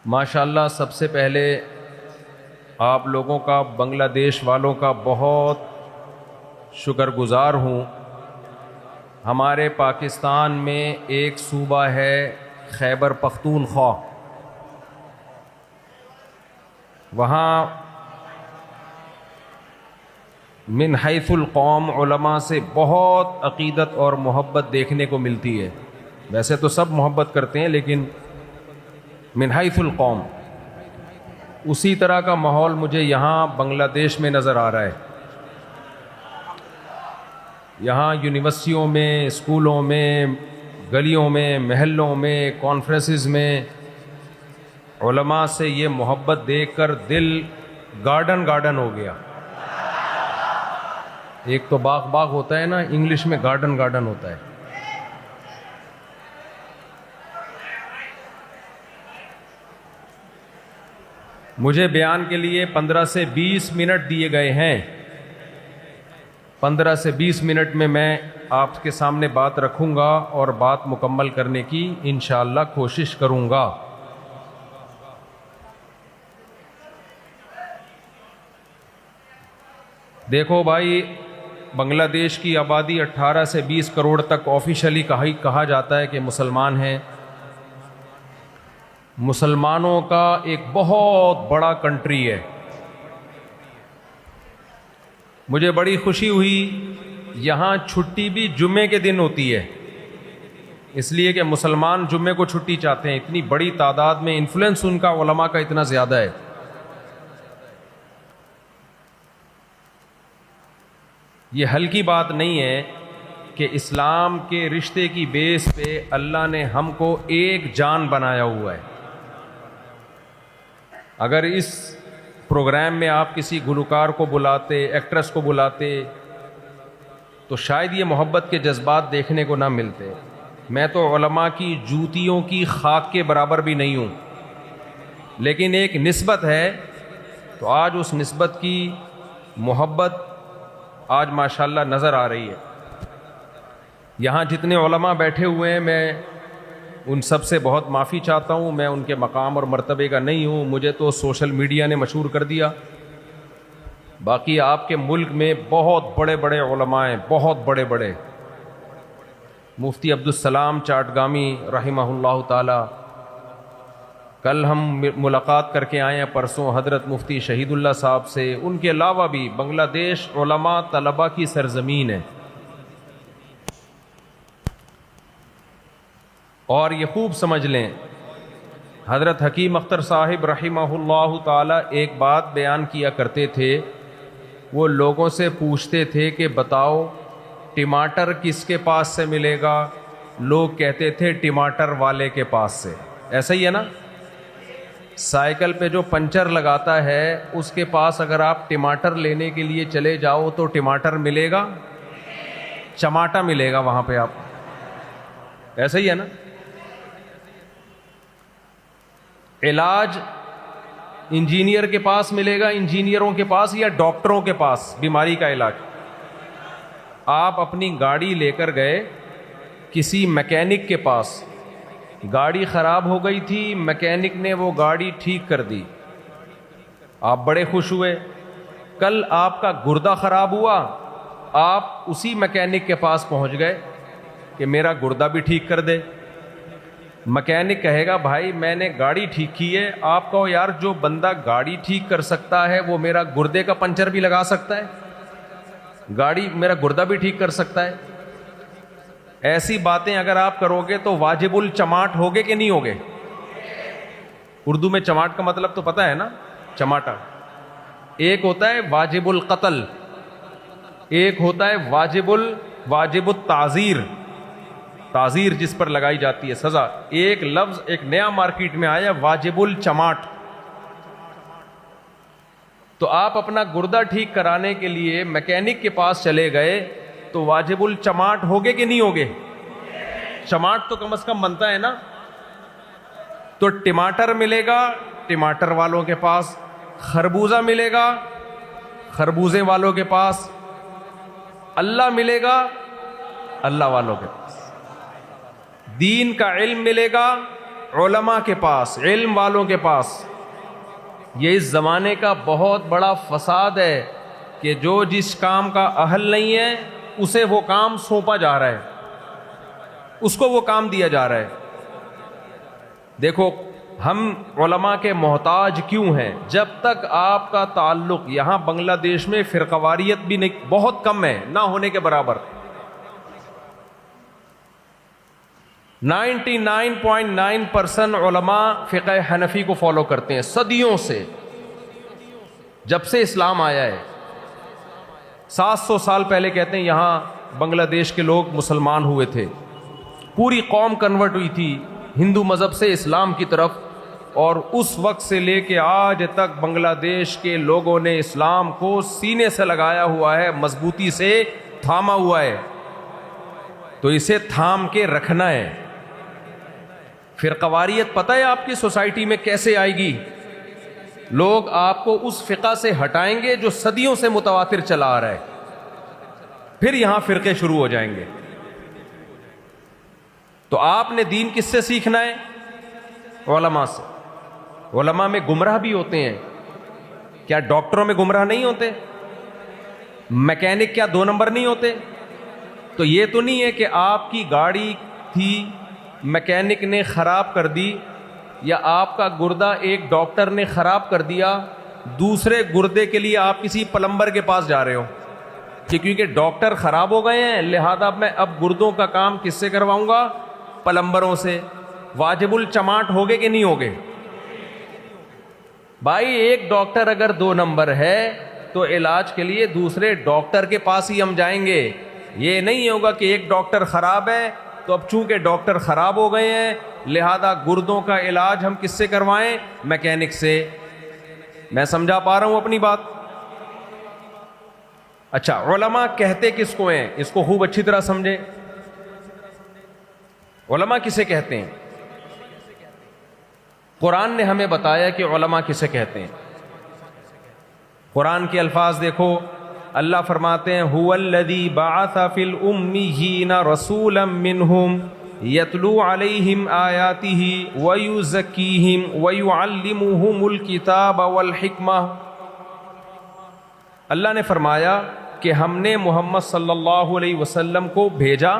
ماشاءاللہ سب سے پہلے آپ لوگوں کا، بنگلہ دیش والوں کا بہت شکر گزار ہوں۔ ہمارے پاکستان میں ایک صوبہ ہے خیبر پختونخوا، وہاں من حیث القوم علماء سے بہت عقیدت اور محبت دیکھنے کو ملتی ہے۔ ویسے تو سب محبت کرتے ہیں، لیکن من حیث القوم اسی طرح کا ماحول مجھے یہاں بنگلہ دیش میں نظر آ رہا ہے۔ یہاں یونیورسٹیوں میں، اسکولوں میں، گلیوں میں، محلوں میں، کانفرنسز میں علماء سے یہ محبت دیکھ کر دل گارڈن گارڈن ہو گیا۔ ایک تو باغ باغ ہوتا ہے نا، انگلش میں گارڈن گارڈن ہوتا ہے۔ مجھے بیان کے لیے 15 سے 20 منٹ دیے گئے ہیں۔ 15 سے 20 منٹ میں آپ کے سامنے بات رکھوں گا اور بات مکمل کرنے کی انشاءاللہ کوشش کروں گا۔ دیکھو بھائی، بنگلہ دیش کی آبادی 18 سے 20 کروڑ تک آفیشلی کہا جاتا ہے کہ مسلمان ہیں۔ مسلمانوں کا ایک بہت بڑا کنٹری ہے۔ مجھے بڑی خوشی ہوئی، یہاں چھٹی بھی جمعے کے دن ہوتی ہے، اس لیے کہ مسلمان جمعے کو چھٹی چاہتے ہیں۔ اتنی بڑی تعداد میں انفلوئنس ان کا علماء کا اتنا زیادہ ہے۔ یہ ہلکی بات نہیں ہے کہ اسلام کے رشتے کی بیس پہ اللہ نے ہم کو ایک جان بنایا ہوا ہے۔ اگر اس پروگرام میں آپ کسی گلوکار کو بلاتے، ایکٹریس کو بلاتے، تو شاید یہ محبت کے جذبات دیکھنے کو نہ ملتے۔ میں تو علماء کی جوتیوں کی خاک کے برابر بھی نہیں ہوں، لیکن ایک نسبت ہے، تو آج اس نسبت کی محبت آج ماشاءاللہ نظر آ رہی ہے۔ یہاں جتنے علماء بیٹھے ہوئے ہیں، میں ان سب سے بہت معافی چاہتا ہوں، میں ان کے مقام اور مرتبے کا نہیں ہوں، مجھے تو سوشل میڈیا نے مشہور کر دیا۔ باقی آپ کے ملک میں بہت بڑے بڑے علماء ہیں، بہت بڑے بڑے۔ مفتی عبدالسلام چاٹگامی رحمہ اللہ تعالی، کل ہم ملاقات کر کے آئے ہیں پرسوں حضرت مفتی شہید اللہ صاحب سے۔ ان کے علاوہ بھی بنگلہ دیش علماء طلباء کی سرزمین ہے، اور یہ خوب سمجھ لیں، حضرت حکیم اختر صاحب رحمہ اللہ تعالی ایک بات بیان کیا کرتے تھے۔ وہ لوگوں سے پوچھتے تھے کہ بتاؤ ٹماٹر کس کے پاس سے ملے گا؟ لوگ کہتے تھے ٹماٹر والے کے پاس سے۔ ایسا ہی ہے نا، سائیکل پہ جو پنچر لگاتا ہے اس کے پاس اگر آپ ٹماٹر لینے کے لیے چلے جاؤ تو ٹماٹر ملے گا؟ چماٹا ملے گا وہاں پہ آپ۔ ایسا ہی ہے نا، علاج انجینئر کے پاس ملے گا، انجینئروں کے پاس، یا ڈاکٹروں کے پاس بیماری کا علاج؟ آپ اپنی گاڑی لے کر گئے کسی میکینک کے پاس، گاڑی خراب ہو گئی تھی، میکینک نے وہ گاڑی ٹھیک کر دی، آپ بڑے خوش ہوئے۔ کل آپ کا گردہ خراب ہوا، آپ اسی میکینک کے پاس پہنچ گئے کہ میرا گردہ بھی ٹھیک کر دے۔ میکینک کہے گا بھائی میں نے گاڑی ٹھیک کی ہے، آپ کہو یار جو بندہ گاڑی ٹھیک کر سکتا ہے وہ میرا گردے کا پنچر بھی لگا سکتا ہے، گاڑی میرا گردہ بھی ٹھیک کر سکتا ہے۔ ایسی باتیں اگر آپ کرو گے تو واجب الچماٹ ہوگے کہ نہیں ہوگے؟ اردو میں چماٹ کا مطلب تو پتہ ہے نا، چماٹا۔ ایک ہوتا ہے واجب القتل، ایک ہوتا ہے واجب التعزیر، تعزیر جس پر لگائی جاتی ہے سزا۔ ایک لفظ ایک نیا مارکیٹ میں آیا، واجب الچماٹ۔ تو آپ اپنا گردہ ٹھیک کرانے کے لیے میکینک کے پاس چلے گئے تو واجب الچماٹ ہوگے کہ نہیں ہوگے؟ چماٹ تو کم از کم بنتا ہے نا۔ تو ٹماٹر ملے گا ٹماٹر والوں کے پاس، خربوزہ ملے گا خربوزے والوں کے پاس، اللہ ملے گا اللہ والوں کے پاس، دین کا علم ملے گا علماء کے پاس، علم والوں کے پاس. یہ اس زمانے کا بہت بڑا فساد ہے کہ جو جس کام کا اہل نہیں ہے اسے وہ کام سونپا جا رہا ہے، اس کو وہ کام دیا جا رہا ہے. دیکھو ہم علماء کے محتاج کیوں ہیں؟ جب تک آپ کا تعلق یہاں بنگلہ دیش میں فرقواریت بھی نہیں، بہت کم ہے، نہ ہونے کے برابر. 99.9% علماء فقہ حنفی کو فالو کرتے ہیں صدیوں سے، جب سے اسلام آیا ہے. 700 سال پہلے کہتے ہیں یہاں بنگلہ دیش کے لوگ مسلمان ہوئے تھے، پوری قوم کنورٹ ہوئی تھی ہندو مذہب سے اسلام کی طرف، اور اس وقت سے لے کے آج تک بنگلہ دیش کے لوگوں نے اسلام کو سینے سے لگایا ہوا ہے، مضبوطی سے تھاما ہوا ہے. تو اسے تھام کے رکھنا ہے. فرقواریت پتہ ہے آپ کی سوسائٹی میں کیسے آئے گی؟ لوگ آپ کو اس فقہ سے ہٹائیں گے جو صدیوں سے متواتر چلا آ رہا ہے، پھر یہاں فرقے شروع ہو جائیں گے. تو آپ نے دین کس سے سیکھنا ہے؟ علماء سے. علماء میں گمراہ بھی ہوتے ہیں، کیا ڈاکٹروں میں گمراہ نہیں ہوتے؟ میکینک کیا 2 نمبر نہیں ہوتے؟ تو یہ تو نہیں ہے کہ آپ کی گاڑی تھی میکینک نے خراب کر دی، یا آپ کا گردہ ایک ڈاکٹر نے خراب کر دیا، دوسرے گردے کے لیے آپ کسی پلمبر کے پاس جا رہے ہو کہ کیونکہ ڈاکٹر خراب ہو گئے ہیں لہذا میں اب گردوں کا کام کس سے کرواؤں گا؟ پلمبروں سے. واجب الچماٹ ہوگے کہ نہیں ہوگے؟ بھائی ایک ڈاکٹر اگر 2 نمبر ہے تو علاج کے لیے دوسرے ڈاکٹر کے پاس ہی ہم جائیں گے. یہ نہیں ہوگا کہ ایک ڈاکٹر خراب ہے تو اب چونکہ ڈاکٹر خراب ہو گئے ہیں لہذا گردوں کا علاج ہم کس سے کروائیں؟ میکینک سے. میں سمجھا پا رہا ہوں اپنی بات؟ اچھا علماء کہتے کس کو ہیں؟ اس کو خوب اچھی طرح سمجھے. علماء کسے کہتے ہیں؟ قرآن نے ہمیں بتایا کہ علماء کسے کہتے ہیں. قرآن کے الفاظ دیکھو، اللہ فرماتے ہیں هو الذی بعث فی الامیین رسولا منہم یتلو علیہم آیاتہ ویزکیہم ویعلمہم الکتاب والحکمہ. اللہ نے فرمایا کہ ہم نے محمد صلی اللہ علیہ وسلم کو بھیجا.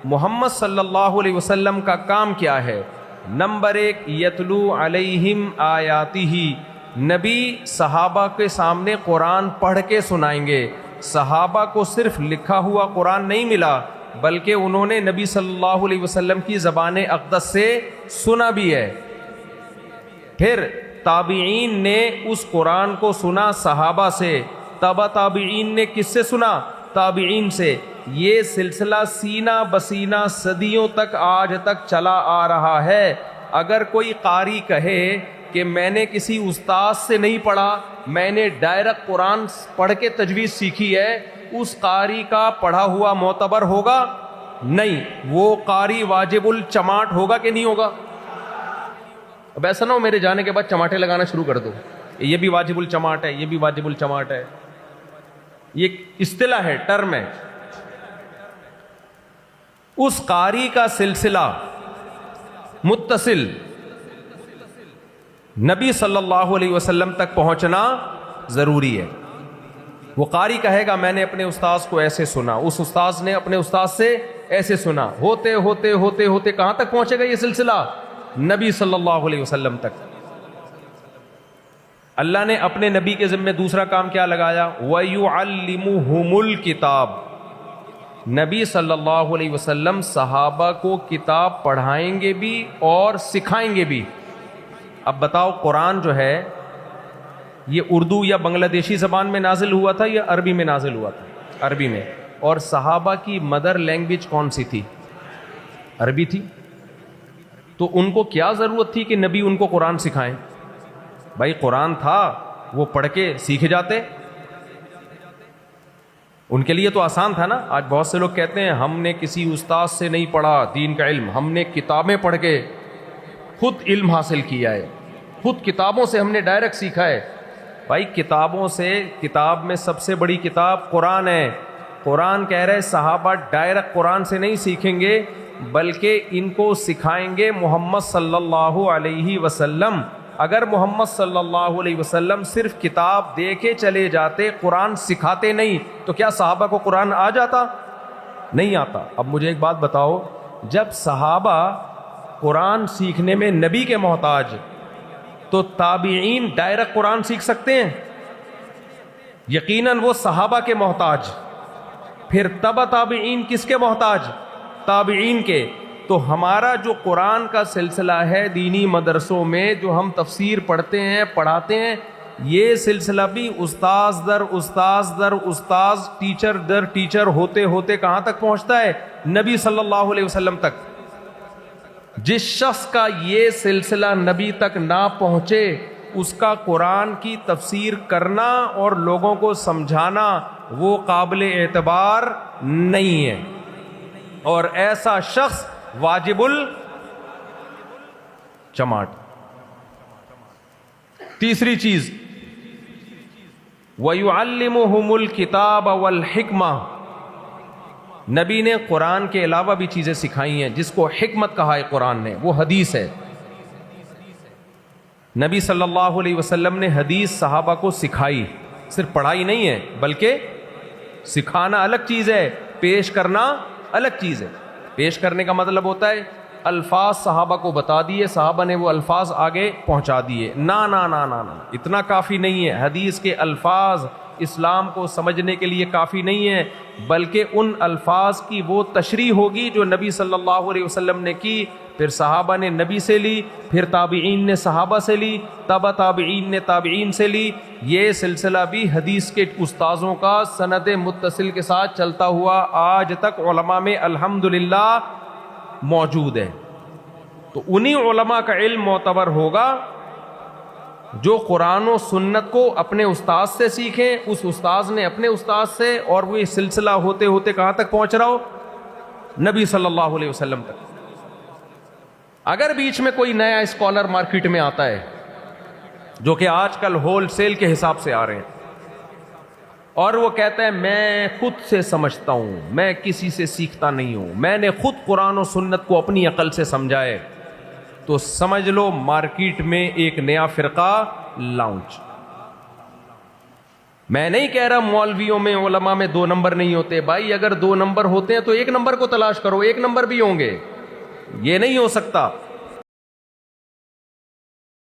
محمد صلی اللہ علیہ وسلم کا کام کیا ہے؟ نمبر 1 یتلو علیہم آیاتہ، نبی صحابہ کے سامنے قرآن پڑھ کے سنائیں گے. صحابہ کو صرف لکھا ہوا قرآن نہیں ملا بلکہ انہوں نے نبی صلی اللہ علیہ وسلم کی زبان اقدس سے سنا بھی ہے. پھر تابعین نے اس قرآن کو سنا صحابہ سے، تبع تابعین نے کس سے سنا؟ تابعین سے. یہ سلسلہ سینہ بسینہ صدیوں تک آج تک چلا آ رہا ہے. اگر کوئی قاری کہے کہ میں نے کسی استاد سے نہیں پڑھا، میں نے ڈائریکٹ قرآن پڑھ کے تجوید سیکھی ہے، اس قاری کا پڑھا ہوا معتبر ہوگا؟ نہیں. وہ قاری واجب الچماٹ ہوگا کہ نہیں ہوگا؟ اب ایسا نہ ہو میرے جانے کے بعد چماٹے لگانا شروع کر دو، یہ بھی واجب الچماٹ ہے، یہ بھی واجب الچماٹ ہے. یہ اصطلاح ہے، ٹرم ہے. اس قاری کا سلسلہ متصل نبی صلی اللہ علیہ وسلم تک پہنچنا ضروری ہے. وہ قاری کہے گا میں نے اپنے استاذ کو ایسے سنا، اس استاذ نے اپنے استاذ سے ایسے سنا، ہوتے ہوتے ہوتے ہوتے کہاں تک پہنچے گا یہ سلسلہ؟ نبی صلی اللہ علیہ وسلم تک. اللہ نے اپنے نبی کے ذمہ دوسرا کام کیا لگایا؟ وَيُعَلِّمُهُمُ الْكِتَابَ. نبی صلی اللہ علیہ وسلم صحابہ کو کتاب پڑھائیں گے بھی اور سکھائیں گے بھی. اب بتاؤ قرآن جو ہے یہ اردو یا بنگلہ دیشی زبان میں نازل ہوا تھا یا عربی میں نازل ہوا تھا؟ عربی میں. اور صحابہ کی مدر لینگویج کون سی تھی؟ عربی تھی. تو ان کو کیا ضرورت تھی کہ نبی ان کو قرآن سکھائیں؟ بھائی قرآن تھا وہ پڑھ کے سیکھ جاتے. ان کے لیے تو آسان تھا نا. آج بہت سے لوگ کہتے ہیں ہم نے کسی استاد سے نہیں پڑھا دین کا علم، ہم نے کتابیں پڑھ کے خود علم حاصل کیا ہے، خود کتابوں سے ہم نے ڈائریکٹ سیکھا ہے. بھائی کتابوں سے، کتاب میں سب سے بڑی کتاب قرآن ہے. قرآن کہہ رہے صحابہ ڈائریکٹ قرآن سے نہیں سیکھیں گے، بلکہ ان کو سکھائیں گے محمد صلی اللہ علیہ وسلم. اگر محمد صلی اللہ علیہ وسلم صرف کتاب دے کے چلے جاتے, قرآن سکھاتے نہیں, تو کیا صحابہ کو قرآن آ جاتا؟ نہیں آتا. اب مجھے ایک بات بتاؤ, جب صحابہ قرآن سیکھنے میں نبی کے محتاج, تو تابعین ڈائریکٹ قرآن سیکھ سکتے ہیں؟ یقیناً وہ صحابہ کے محتاج. پھر تبع تابعین کس کے محتاج؟ تابعین کے. تو ہمارا جو قرآن کا سلسلہ ہے دینی مدرسوں میں, جو ہم تفسیر پڑھتے ہیں, پڑھاتے ہیں, یہ سلسلہ بھی استاذ در استاذ در استاذ, ٹیچر در ٹیچر ہوتے ہوتے کہاں تک پہنچتا ہے؟ نبی صلی اللہ علیہ وسلم تک. جس شخص کا یہ سلسلہ نبی تک نہ پہنچے, اس کا قرآن کی تفسیر کرنا اور لوگوں کو سمجھانا وہ قابل اعتبار نہیں ہے, اور ایسا شخص واجب الچماٹ. تیسری چیز, وَيُعَلِّمُهُمُ الْكِتَابَ وَالْحِكْمَةَ, نبی نے قرآن کے علاوہ بھی چیزیں سکھائی ہیں جس کو حکمت کہا ہے قرآن نے, وہ حدیث ہے. نبی صلی اللہ علیہ وسلم نے حدیث صحابہ کو سکھائی, صرف پڑھائی نہیں ہے, بلکہ سکھانا الگ چیز ہے, پیش کرنا الگ چیز ہے. پیش کرنے کا مطلب ہوتا ہے الفاظ صحابہ کو بتا دیے, صحابہ نے وہ الفاظ آگے پہنچا دیے. نا نا نا نا نا, اتنا کافی نہیں ہے. حدیث کے الفاظ اسلام کو سمجھنے کے لیے کافی نہیں ہے, بلکہ ان الفاظ کی وہ تشریح ہوگی جو نبی صلی اللہ علیہ وسلم نے کی, پھر صحابہ نے نبی سے لی, پھر تابعین نے صحابہ سے لی, تبع تابعین نے تابعین سے لی. یہ سلسلہ بھی حدیث کے استاذوں کا سند متصل کے ساتھ چلتا ہوا آج تک علماء میں الحمدللہ موجود ہے. تو انہی علماء کا علم معتبر ہوگا جو قرآن و سنت کو اپنے استاذ سے سیکھیں, اس استاذ نے اپنے استاذ سے, اور وہ یہ سلسلہ ہوتے ہوتے کہاں تک پہنچ رہا ہو؟ نبی صلی اللہ علیہ وسلم تک. اگر بیچ میں کوئی نیا اسکالر مارکیٹ میں آتا ہے, جو کہ آج کل ہول سیل کے حساب سے آ رہے ہیں, اور وہ کہتا ہے میں خود سے سمجھتا ہوں, میں کسی سے سیکھتا نہیں ہوں, میں نے خود قرآن و سنت کو اپنی عقل سے سمجھا ہے, تو سمجھ لو مارکیٹ میں ایک نیا فرقہ لانچ. میں نہیں کہہ رہا مولویوں میں, علماء میں 2 نمبر نہیں ہوتے. بھائی اگر 2 نمبر ہوتے ہیں تو 1 نمبر کو تلاش کرو, 1 نمبر بھی ہوں گے. یہ نہیں ہو سکتا.